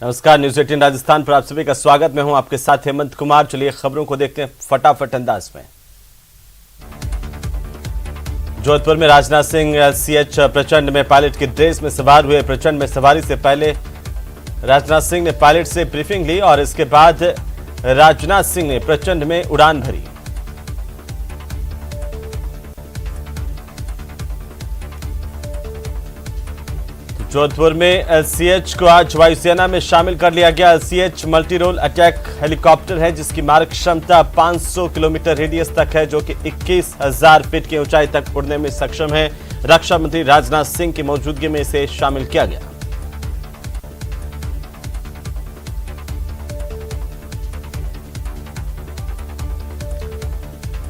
नमस्कार, न्यूज 18 राजस्थान पर आप सभी का स्वागत। मैं हूं आपके साथ हेमंत कुमार। चलिए खबरों को देखते हैं फटाफट अंदाज में। जोधपुर में राजनाथ सिंह सीएच प्रचंड में पायलट की ड्रेस में सवार हुए। प्रचंड में सवारी से पहले राजनाथ सिंह ने पायलट से ब्रीफिंग ली और इसके बाद राजनाथ सिंह ने प्रचंड में उड़ान भरी। जोधपुर में सीएच को आज वायुसेना में शामिल कर लिया गया। CH multi role attack helicopter है जिसकी मारक क्षमता 500 किलोमीटर रेडियस तक है, जो कि 21,000 फीट की ऊंचाई तक उड़ने में सक्षम है। रक्षा मंत्री राजनाथ सिंह की मौजूदगी में इसे शामिल किया गया।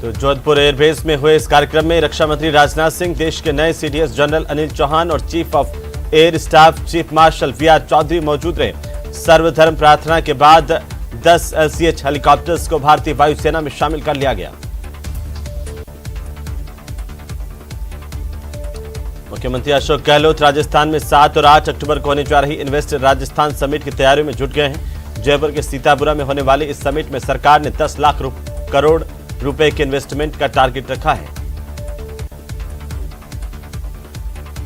तो जोधपुर एयरबेस में हुए इस कार्यक्रम में रक्षा मंत्री राजनाथ सिंह, देश के नए सीडीएस जनरल अनिल चौहान और chief of air staff chief marshal VR Chaudhari मौजूद रहे। सर्वधर्म प्रार्थना के बाद 10 सीएच हेलीकॉप्टर्स को भारतीय वायुसेना में शामिल कर लिया गया। मुख्यमंत्री अशोक गहलोत राजस्थान में 7 और 8 अक्टूबर को होने जा रही इन्वेस्ट राजस्थान समिट की तैयारियों में जुट गए हैं। जयपुर के सीतापुरा में होने वाले इस समिट में सरकार ने 10 लाख करोड़ रुपए के इन्वेस्टमेंट का टारगेट रखा है।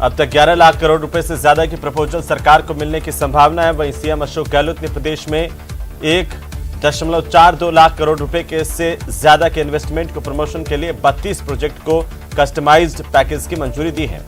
अब तक 11 लाख करोड़ रुपए से ज्यादा की प्रपोजल सरकार को मिलने की संभावना है। वहीं सीएम अशोक गहलोत ने प्रदेश में 1.42 लाख करोड़ रुपए के से ज्यादा के इन्वेस्टमेंट को प्रमोशन के लिए 32 प्रोजेक्ट को कस्टमाइज्ड पैकेज की मंजूरी दी है।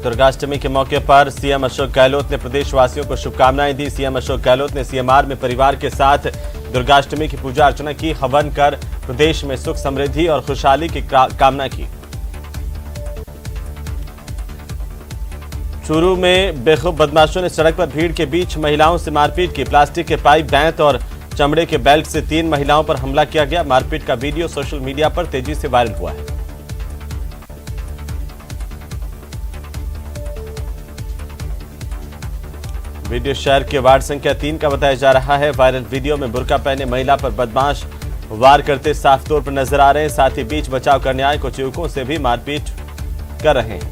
दुर्गाष्टमी के मौके पर सीएम अशोक गहलोत ने प्रदेशवासियों को शुभकामनाएं दी। सीएम अशोक गहलोत ने सीएमआर में परिवार के साथ दुर्गाष्टमी की पूजा अर्चना की, हवन कर प्रदेश में सुख समृद्धि और खुशहाली की कामना की। चूरू में बेखौफ बदमाशों ने सड़क पर भीड़ के बीच महिलाओं से मारपीट की। प्लास्टिक के पाइप, बैंत और चमड़े के बेल्ट से 3 महिलाओं पर हमला किया गया। मारपीट का वीडियो सोशल मीडिया पर तेजी से वायरल हुआ है। वीडियो शहर के वार्ड संख्या 3 का बताया जा रहा है। वायरल वीडियो में बुर्का पहने महिला पर बदमाश वार करते साफ तौर पर नजर आ रहे हैं। साथ ही बीच बचाव करने आए कुछ युवकों से भी मारपीट कर रहे हैं।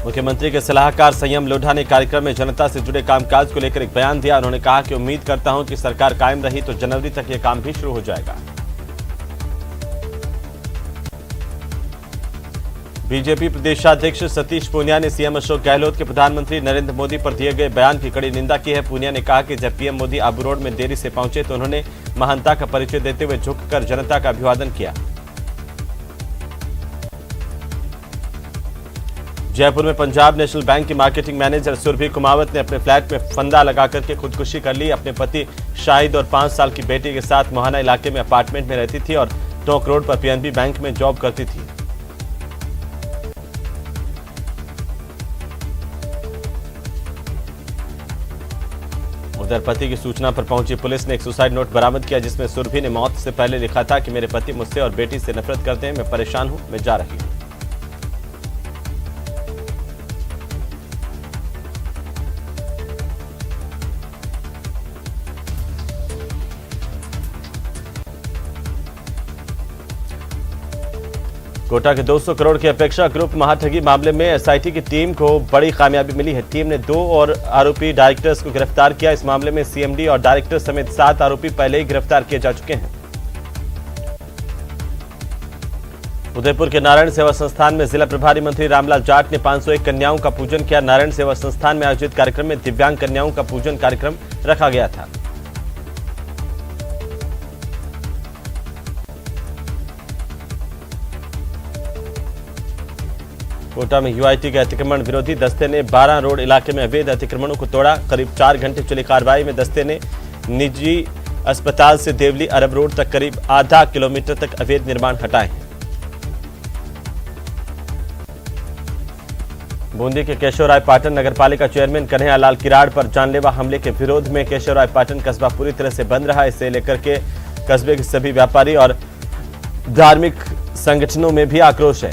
मुख्यमंत्री के सलाहकार संयम लोढ़ा ने कार्यक्रम में जनता से जुड़े कामकाज को लेकर एक बयान दिया। उन्होंने कहा कि उम्मीद करता हूं कि सरकार कायम रही तो जनवरी तक यह काम भी शुरू हो जाएगा। बीजेपी प्रदेशाध्यक्ष सतीश पूनिया ने सीएम अशोक गहलोत के प्रधानमंत्री नरेंद्र मोदी पर दिए गए बयान की कड़ी निंदा की है। पूनिया ने कहा कि जब पीएम मोदी आबू रोड में देरी से पहुंचे तो उन्होंने महानता का परिचय देते हुए झुककर जनता का अभिवादन किया। जयपुर में पंजाब नेशनल बैंक की मार्केटिंग मैनेजर सुरभि कुमावत ने अपने फ्लैट में फंदा लगाकर के खुदकुशी कर ली। अपने पति शाहिद और 5 साल की बेटी के साथ मोहाना इलाके में अपार्टमेंट में रहती थी और टोंक रोड पर पीएनबी बैंक में जॉब करती थी। उधर पति की सूचना पर पहुंची पुलिस ने एक सुसाइड नोट बरामद किया, जिसमें सुरभि ने मौत से पहले लिखा था कि मेरे पति मुझसे और बेटी से नफरत करते हैं, मैं परेशान हूं, मैं जा रही हूं। कोटा के 200 करोड़ की अपेक्षा ग्रुप महाठगी मामले में एसआईटी की टीम को बड़ी कामयाबी मिली है। टीम ने 2 और आरोपी डायरेक्टर्स को गिरफ्तार किया। इस मामले में सीएमडी और डायरेक्टर समेत 7 आरोपी पहले ही गिरफ्तार किए जा चुके हैं। उदयपुर के नारायण सेवा संस्थान में जिला प्रभारी मंत्री रामलाल जाट ने 501 कन्याओं का पूजन किया। नारायण सेवा संस्थान में आयोजित कार्यक्रम में दिव्यांग कन्याओं का पूजन कार्यक्रम रखा गया था। कोटा में यूआईटी के अतिक्रमण विरोधी दस्ते ने 12 रोड इलाके में अवैध अतिक्रमणों को तोड़ा। करीब 4 घंटे चली कार्रवाई में दस्ते ने निजी अस्पताल से देवली अरब रोड तक करीब आधा किलोमीटर तक अवैध निर्माण हटाए हैं। बूंदी के केशवराय पाटन नगरपालिका चेयरमैन कन्हैया लाल किराड़ पर जानलेवा हमले के विरोध में केशवराय पाटन कस्बा पूरी तरह से बंद रहा। इसे लेकर के कस्बे के सभी व्यापारी और धार्मिक संगठनों में भी आक्रोश है।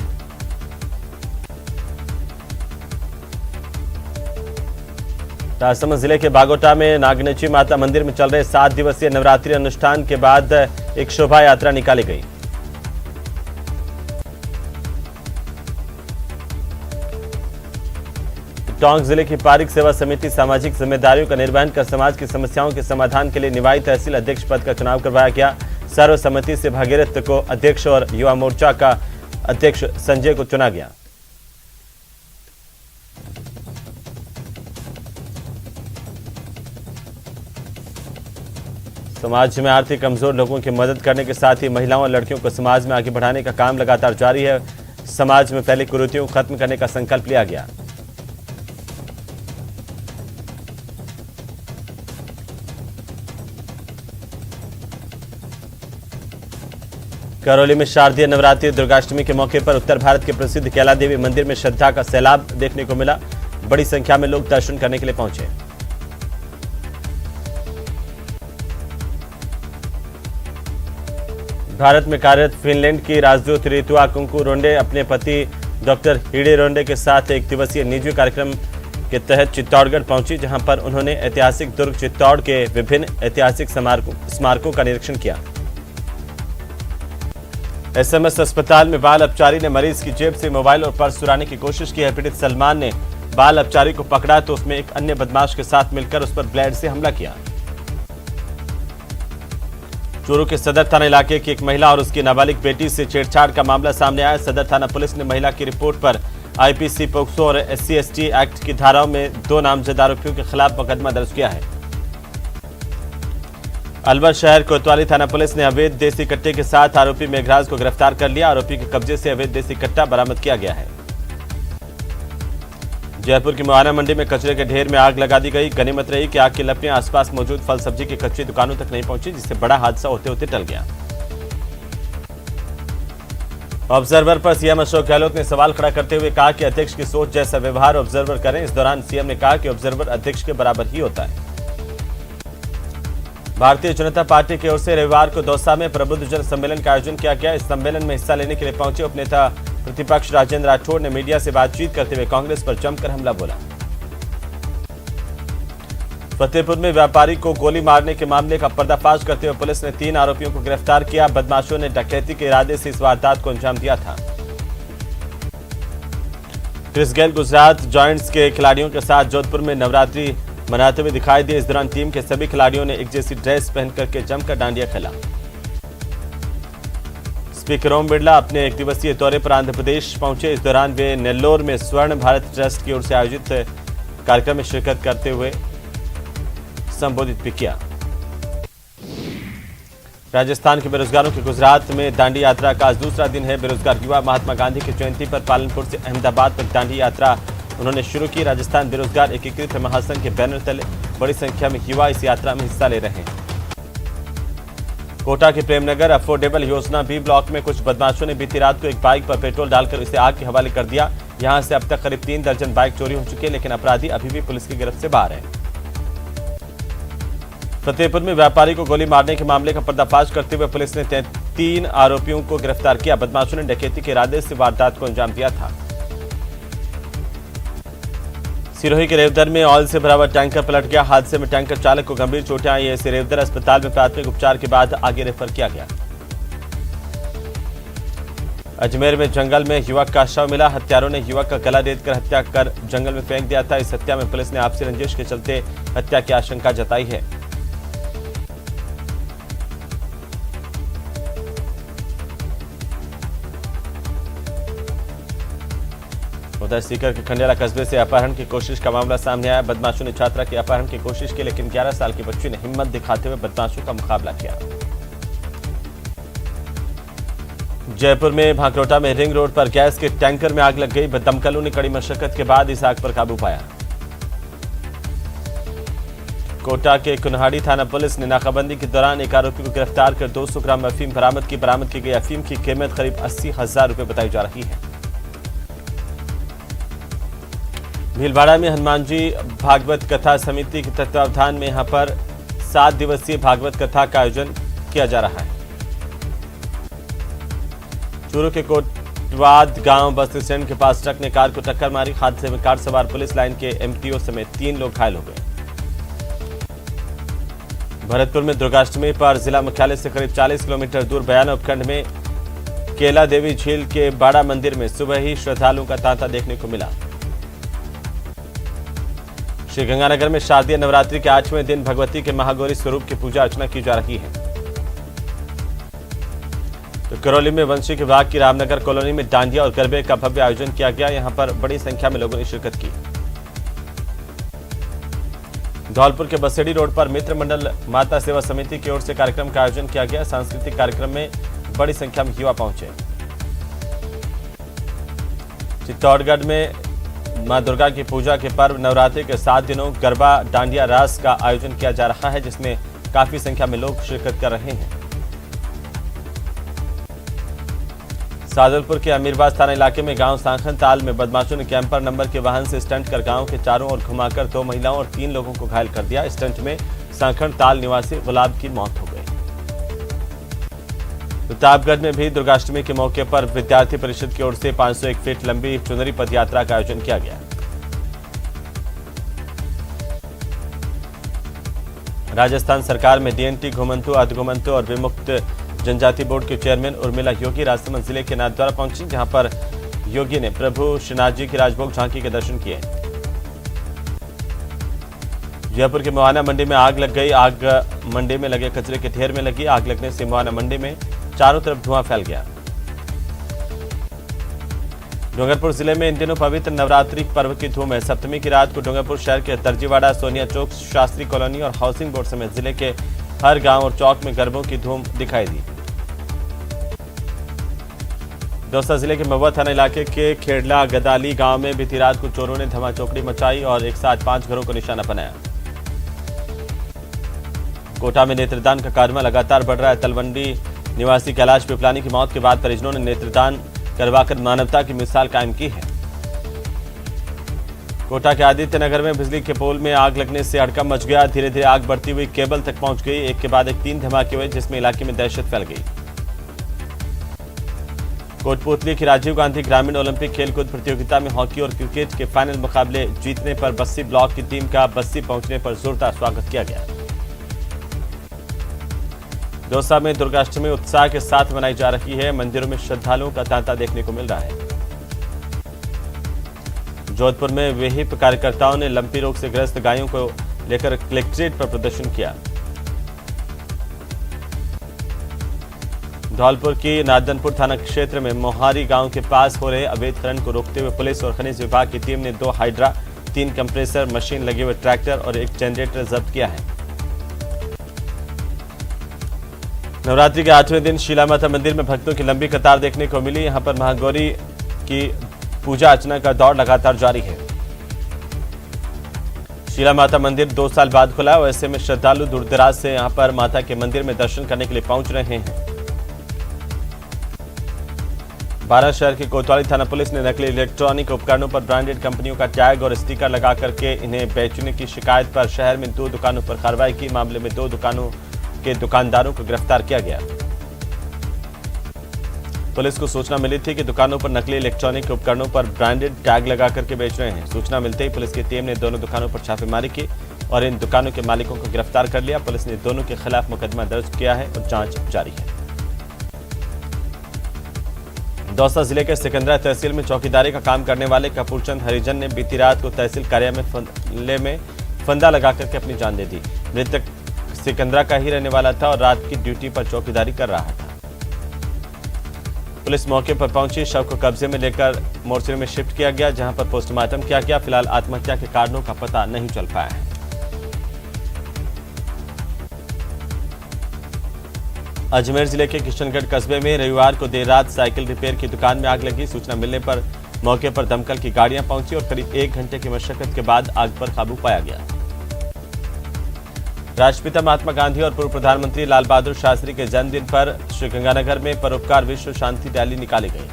राजसमंद जिले के बागोटा में नागनची माता मंदिर में चल रहे 7 दिवसीय नवरात्रि अनुष्ठान के बाद एक शोभा यात्रा निकाली गई। टोंक जिले की पारिक सेवा समिति सामाजिक जिम्मेदारियों का निर्वहन कर समाज की समस्याओं के समाधान के लिए निवाई तहसील अध्यक्ष पद का चुनाव करवाया गया। सर्वसम्मति से भागीरथ को अध्यक्ष और युवा मोर्चा का अध्यक्ष संजय को चुना गया। समाज में आर्थिक कमजोर लोगों की मदद करने के साथ ही महिलाओं और लड़कियों को समाज में आगे बढ़ाने का काम लगातार जारी है। समाज में फैली कुरीतियों को खत्म करने का संकल्प लिया गया। करौली में शारदीय नवरात्रि दुर्गाष्टमी के मौके पर उत्तर भारत के प्रसिद्ध कैला देवी मंदिर में श्रद्धा का सैलाब देखने को मिला। बड़ी संख्या में लोग दर्शन करने के लिए पहुंचे। भारत में कार्यरत फिनलैंड की राजदूत रितुआ कुंकू रोंडे अपने पति डॉक्टर हिडे रोंडे के साथ एक दिवसीय निजी कार्यक्रम के तहत चित्तौड़गढ़ पहुंची, जहां पर उन्होंने ऐतिहासिक दुर्ग चित्तौड़ के विभिन्न ऐतिहासिक स्मारकों का निरीक्षण किया। एसएमएस अस्पताल में बाल अपचारी ने मरीज की जेब से मोबाइल और पर्स चुराने की कोशिश की है। पीड़ित सलमान ने बाल अपचारी को पकड़ा तो उसमें एक अन्य बदमाश के साथ मिलकर उस पर ब्लेड से हमला किया। चूरू के सदर थाना इलाके की एक महिला और उसकी नाबालिग बेटी से छेड़छाड़ का मामला सामने आया। सदर थाना पुलिस ने महिला की रिपोर्ट पर आईपीसी, पोक्सो और SC/ST एक्ट की धाराओं में 2 नामजद आरोपियों के खिलाफ मुकदमा दर्ज किया है। अलवर शहर कोतवाली थाना पुलिस ने अवैध देसी कट्टे के साथ आरोपी मेघराज को गिरफ्तार कर लिया। आरोपी के कब्जे से अवैध देसी कट्टा बरामद किया गया है। जयपुर की मुआना मंडी में कचरे के ढेर में आग लगा दी गई। गनीमत रही कि आग की लपटें आसपास मौजूद फल सब्जी की कच्ची दुकानों तक नहीं पहुंची, जिससे बड़ा हादसा होते होते टल गया। ऑब्जर्वर पर सीएम अशोक गहलोत ने सवाल खड़ा करते हुए कहा कि अध्यक्ष की सोच जैसा व्यवहार ऑब्जर्वर करें। इस दौरान सीएम ने कहा कि ऑब्जर्वर अध्यक्ष के बराबर ही होता है। भारतीय जनता पार्टी की ओर से रविवार को दौसा में प्रबुद्ध जन सम्मेलन का आयोजन किया गया। इस सम्मेलन में हिस्सा लेने के लिए पहुंचे उपनेता प्रतिपक्ष राजेंद्र राठौड़ ने मीडिया से बातचीत करते हुए कांग्रेस पर जमकर हमला बोला। फतेहपुर में व्यापारी को गोली मारने के मामले का पर्दाफाश करते हुए पुलिस ने 3 आरोपियों को गिरफ्तार किया। बदमाशों ने डकैती के इरादे से इस वारदात को अंजाम दिया था। क्रिस गेल गुजरात जॉयंट्स के खिलाड़ियों के साथ जोधपुर में नवरात्रि मनाते हुए दिखाई दिए। इस दौरान टीम के सभी खिलाड़ियों ने एक जैसी ड्रेस पहन करके जमकर डांडिया खेला। स्पीकर ओम बिरला अपने एक दिवसीय दौरे पर आंध्र प्रदेश पहुंचे। इस दौरान वे नेल्लोर में स्वर्ण भारत ट्रस्ट की ओर से आयोजित कार्यक्रम में शिरकत करते हुए संबोधित भी किया। राजस्थान के बेरोजगारों की गुजरात में दांडी यात्रा का आज दूसरा दिन है। बेरोजगार युवा महात्मा गांधी की जयंती पर पालनपुर से अहमदाबाद तक दांडी यात्रा उन्होंने शुरू की। राजस्थान बेरोजगार एकीकृत महासंघ के बैनर तले बड़ी संख्या में युवा इस यात्रा में हिस्सा ले रहे हैं। कोटा के प्रेमनगर अफोर्डेबल योजना बी ब्लॉक में कुछ बदमाशों ने बीती रात को एक बाइक पर पेट्रोल डालकर इसे आग के हवाले कर दिया। यहां से अब तक करीब 3 दर्जन बाइक चोरी हो चुकी है, लेकिन अपराधी अभी भी पुलिस की गिरफ्त से बाहर है। फतेहपुर में व्यापारी को गोली मारने के मामले का पर्दाफाश करते हुए पुलिस ने 3 आरोपियों को गिरफ्तार किया। बदमाशों ने डकैती के इरादे से वारदात को अंजाम दिया था। सिरोही के रेवदर में ऑयल से भरा हुआ टैंकर पलट गया। हादसे में टैंकर चालक को गंभीर चोटें आई। इसे रेवदर अस्पताल में प्राथमिक उपचार के बाद आगे रेफर किया गया। अजमेर में जंगल में युवक का शव मिला। हत्यारों ने युवक का गला रेतकर हत्या कर जंगल में फेंक दिया था। इस हत्या में पुलिस ने आपसी रंजिश के चलते हत्या की आशंका जताई है। उधर सीकर के खंडेला कस्बे से अपहरण की कोशिश का मामला सामने आया। बदमाशों ने छात्रा की अपहरण की कोशिश की, लेकिन 11 साल की बच्ची ने हिम्मत दिखाते हुए बदमाशों का मुकाबला किया। जयपुर में भांकरोटा में रिंग रोड पर गैस के टैंकर में आग लग गई। दमकलों ने कड़ी मशक्कत के बाद इस आग पर काबू पाया। कोटा के कुन्हाड़ी थाना पुलिस ने नाकाबंदी के दौरान एक आरोपी को गिरफ्तार कर 200 ग्राम अफीम बरामद की। बरामद की गई अफीम की कीमत करीब 80,000 रुपए बताई जा रही है। भीलवाड़ा में हनुमान जी भागवत कथा समिति के तत्वावधान में यहां पर 7 दिवसीय भागवत कथा का आयोजन किया जा रहा है। चूरू के कोटवाद गांव बस स्टैंड के पास ट्रक ने कार को टक्कर मारी। हादसे में कार सवार पुलिस लाइन के MTO समेत 3 लोग घायल हो गए। भरतपुर में दुर्गाष्टमी पर जिला मुख्यालय से करीब 40 किलोमीटर दूर बयाना उपखंड में केला देवी झील के बाड़ा मंदिर में सुबह ही श्रद्धालुओं का तांता देखने को मिला। श्रीगंगानगर में शारदीय नवरात्रि के 8वें दिन भगवती के महागौरी स्वरूप की पूजा अर्चना की जा रही है। तो करौली में वन विभाग की रामनगर कॉलोनी में डांडिया और गरबे का भव्य आयोजन किया गया। यहां पर बड़ी संख्या में लोगों ने शिरकत की। धौलपुर के बसेड़ी रोड पर मित्र मंडल माता सेवा समिति की ओर से कार्यक्रम का आयोजन किया गया। सांस्कृतिक कार्यक्रम में बड़ी संख्या में युवा पहुंचे। चित्तौड़गढ़ में मां दुर्गा की पूजा के पर्व नवरात्रि के 7 दिनों गरबा डांडिया रास का आयोजन किया जा रहा है, जिसमें काफी संख्या में लोग शिरकत कर रहे हैं। सादुलपुर के अमीरबाज थाना इलाके में गांव सांखन ताल में बदमाशों ने कैंपर नंबर के वाहन से स्टंट कर गांव के चारों ओर घुमाकर 2 महिलाओं और 3 लोगों को घायल कर दिया। स्टंट में सांखन ताल निवासी गुलाब की मौत हो गई। प्रतापगढ़ में भी दुर्गाष्टमी के मौके पर विद्यार्थी परिषद की ओर से 501 फीट लंबी चुनरी पदयात्रा का आयोजन किया गया। राजस्थान सरकार में डीएनटी घुमंतु अर्धघुमंतु और विमुक्त जनजाति बोर्ड के चेयरमैन उर्मिला योगी राजसमंद जिले के नाथद्वारा पहुंची, जहां पर योगी ने प्रभु श्रीनाथ जी की राजभोग झांकी के दर्शन किए। जयपुर के मुहाना मंडी में आग लग गई। आग मंडी में लगे कचरे के ढेर में लगी। आग लगने से मुहाना मंडी में चारों तरफ धुआं फैल गया। डूंगरपुर जिले में इन दिनों पवित्र नवरात्रि पर्व की धूम है। सप्तमी की रात को डूंगरपुर शहर के दर्जीवाड़ा, सोनिया चौक, शास्त्री कॉलोनी और हाउसिंग बोर्ड समेत जिले के हर गांव और चौक में गरबों की धूम दिखाई दी। दौसा जिले के महुआ थाना इलाके के खेड़ला गदाली गांव में बीती रात को चोरों ने धमाचौकड़ी मचाई और एक साथ 5 घरों को निशाना बनाया। कोटा में नेत्रदान का कार्यक्रम लगातार बढ़ रहा है। तलवंडी निवासी कैलाश पिपलानी की मौत के बाद परिजनों ने नेत्रदान करवाकर मानवता की मिसाल कायम की है। कोटा के आदित्य नगर में बिजली के पोल में आग लगने से हड़कंप मच गया। धीरे धीरे आग बढ़ती हुई केबल तक पहुंच गई। एक के बाद एक 3 धमाके हुए, जिसमें इलाके में दहशत फैल गई। कोटपुतली की राजीव गांधी ग्रामीण ओलंपिक खेलकूद प्रतियोगिता में हॉकी और क्रिकेट के फाइनल मुकाबले जीतने पर बस्सी ब्लॉक की टीम का बस्सी पहुंचने पर जोरदार स्वागत किया गया। दौसा में दुर्गाष्टमी उत्साह के साथ मनाई जा रही है। मंदिरों में श्रद्धालुओं का तांता देखने को मिल रहा है। जोधपुर में विहिप कार्यकर्ताओं ने लंपी रोग से ग्रस्त गायों को लेकर कलेक्ट्रेट पर प्रदर्शन किया। धौलपुर की नादनपुर थाना क्षेत्र में मोहारी गांव के पास हो रहे अवैध खनन को रोकते हुए पुलिस और खनिज विभाग की टीम ने 2 हाइड्रा, 3 कंप्रेसर मशीन लगे हुए ट्रैक्टर और 1 जनरेटर जब्त किया है। नवरात्रि के 8वें दिन शीला माता मंदिर में भक्तों की लंबी कतार देखने को मिली। यहां पर महागौरी की पूजा अर्चना का दौर लगातार जारी है। शीला माता मंदिर 2 साल बाद खुला है। ऐसे में श्रद्धालु दूर दराज से यहां पर माता के मंदिर में दर्शन करने के लिए पहुंच रहे हैं। बारा शहर की कोतवाली थाना पुलिस ने नकली इलेक्ट्रॉनिक उपकरणों पर ब्रांडेड कंपनियों का टैग और स्टिकर लगा करके इन्हें बेचने की शिकायत पर शहर में 2 दुकानों पर कार्रवाई की। मामले में 2 दुकानों के दुकानदारों को गिरफ्तार किया गया। पुलिस को सूचना मिली थी कि दुकानों पर नकली इलेक्ट्रॉनिक उपकरणों पर ब्रांडेड टैग लगा करके बेच रहे हैं। सूचना मिलते ही पुलिस की टीम ने दोनों दुकानों पर छापेमारी की और इन दुकानों के मालिकों को गिरफ्तार कर लिया। पुलिस ने दोनों के खिलाफ मुकदमा दर्ज किया है और जांच जारी है। दौसा जिले के सिकंदरा तहसील में चौकीदारी का काम करने वाले कपूरचंद हरिजन ने बीती रात को तहसील कार्यालय में फंदा लगा करके अपनी जान दे दी। मृतक सिकंदरा का ही रहने वाला था और रात की ड्यूटी पर चौकीदारी कर रहा था। पुलिस मौके पर पहुंची, शव को कब्जे में लेकर मोर्चरी में शिफ्ट किया गया, जहां पर पोस्टमार्टम किया गया। फिलहाल आत्महत्या के कारणों का पता नहीं चल पाया है। अजमेर जिले के किशनगढ़ कस्बे में रविवार को देर रात साइकिल रिपेयर की दुकान में आग लगी। सूचना मिलने पर मौके पर दमकल की गाड़ियां पहुंची और करीब 1 घंटे की मशक्कत के बाद आग पर काबू पाया गया। राष्ट्रपिता महात्मा गांधी और पूर्व प्रधानमंत्री लाल बहादुर शास्त्री के जन्मदिन पर श्रीगंगानगर में परोपकार विश्व शांति रैली निकाली गई।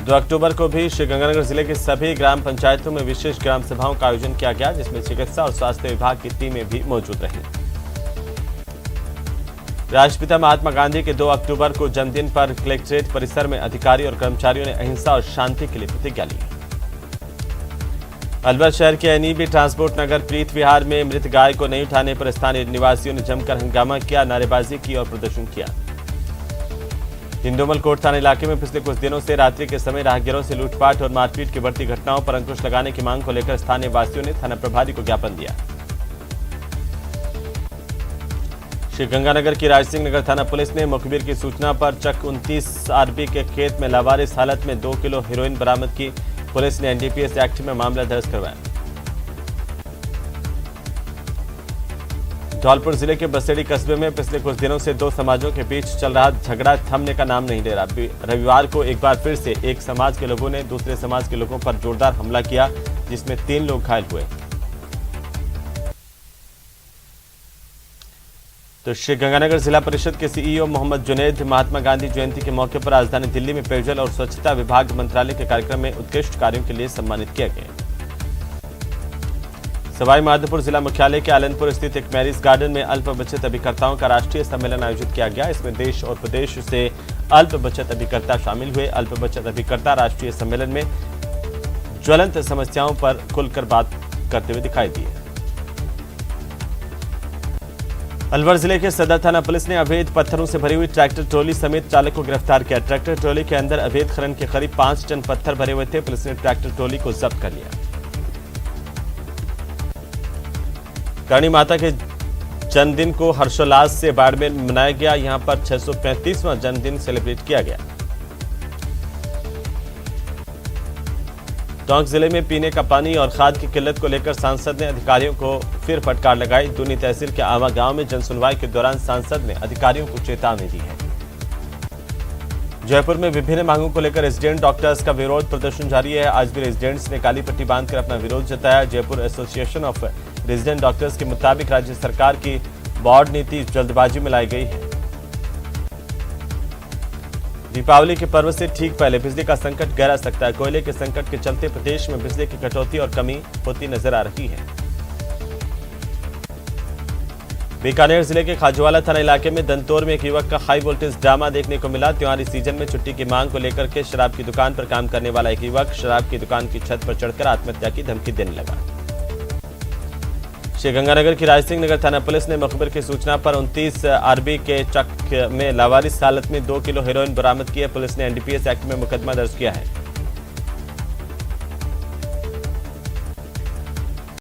2 अक्टूबर को भी श्रीगंगानगर जिले के सभी ग्राम पंचायतों में विशेष ग्राम सभाओं का आयोजन किया गया, जिसमें चिकित्सा और स्वास्थ्य विभाग की टीमें भी मौजूद रहीं। राष्ट्रपिता महात्मा गांधी के 2 अक्टूबर को जन्मदिन पर कलेक्ट्रेट परिसर में अधिकारी और कर्मचारियों ने अहिंसा और शांति के लिए प्रतिज्ञा ली। अलवर शहर के एनईबी ट्रांसपोर्ट नगर प्रीत विहार में मृत गाय को नहीं उठाने पर स्थानीय निवासियों ने जमकर हंगामा किया, नारेबाजी की और प्रदर्शन किया। इंडोमल कोट थाना इलाके में पिछले कुछ दिनों से रात्रि के समय राहगीरों से लूटपाट और मारपीट की बढ़ती घटनाओं पर अंकुश लगाने की मांग को लेकर स्थानीय वासियों ने थाना प्रभारी को ज्ञापन दिया। श्रीगंगानगर की राजसिंह नगर थाना पुलिस ने मुखबिर की सूचना पर चक 29 आरबी के खेत में लावारिस हालत में 2 किलो हेरोइन बरामद की। पुलिस ने एनडीपीएस एक्ट में मामला दर्ज करवाया। धौलपुर जिले के बसेड़ी कस्बे में पिछले कुछ दिनों से दो समाजों के बीच चल रहा झगड़ा थमने का नाम नहीं ले रहा। रविवार को एक बार फिर से एक समाज के लोगों ने दूसरे समाज के लोगों पर जोरदार हमला किया, जिसमें 3 लोग घायल हुए। तो श्रीगंगानगर जिला परिषद के सीईओ मोहम्मद जुनैद महात्मा गांधी जयंती के मौके पर राजधानी दिल्ली में पेयजल और स्वच्छता विभाग मंत्रालय के कार्यक्रम में उत्कृष्ट कार्यों के लिए सम्मानित किया गया। सवाई माधोपुर जिला मुख्यालय के आलनपुर स्थित एक मैरिज गार्डन में अल्प बचत अभिकर्ताओं का राष्ट्रीय सम्मेलन आयोजित किया गया। इसमें देश और प्रदेश से अल्प बचत अभिकर्ता शामिल हुए। अल्प बचत अभिकर्ता राष्ट्रीय सम्मेलन में ज्वलंत समस्याओं पर खुलकर बात करते हुए दिखाई दिए। अलवर जिले के सदर थाना पुलिस ने अवैध पत्थरों से भरी हुई ट्रैक्टर ट्रॉली समेत चालक को गिरफ्तार किया। ट्रैक्टर ट्रॉली के अंदर अवैध खनन के करीब 5 टन पत्थर भरे हुए थे। पुलिस ने ट्रैक्टर ट्रॉली को जब्त कर लिया। करणी माता के जन्मदिन को हर्षोल्लास से बाड़मेर में मनाया गया। यहां पर 635वां जन्मदिन सेलिब्रेट किया गया। टोंक जिले में पीने का पानी और खाद की किल्लत को लेकर सांसद ने अधिकारियों को फिर फटकार लगाई। दूनी तहसील के आवा गांव में जनसुनवाई के दौरान सांसद ने अधिकारियों को चेतावनी दी है। जयपुर में विभिन्न मांगों को लेकर रेजिडेंट डॉक्टर्स का विरोध प्रदर्शन जारी है। आज भी रेजिडेंट्स ने काली पट्टी बांधकर अपना विरोध जताया। Jaipur association of resident doctors के मुताबिक राज्य सरकार की बोर्ड नीति जल्दबाजी में लाई गई है। दीपावली के पर्व से ठीक पहले बिजली का संकट गहरा सकता है। कोयले के संकट के चलते प्रदेश में बिजली की कटौती और कमी होती नजर आ रही है। बीकानेर जिले के खाजूवाला थाना इलाके में दंतौर में एक युवक का हाई वोल्टेज ड्रामा देखने को मिला। त्योहारी सीजन में छुट्टी की मांग को लेकर के शराब की दुकान पर काम करने वाला एक युवक शराब की दुकान की छत पर चढ़कर आत्महत्या की धमकी देने लगा। श्रीगंगानगर की राजसिंह नगर थाना पुलिस ने मुखबिर की सूचना पर 29 आरबी के चक में लावारिस हालत में 2 किलो हेरोइन बरामद की है। पुलिस ने एनडीपीएस एक्ट में मुकदमा दर्ज किया है।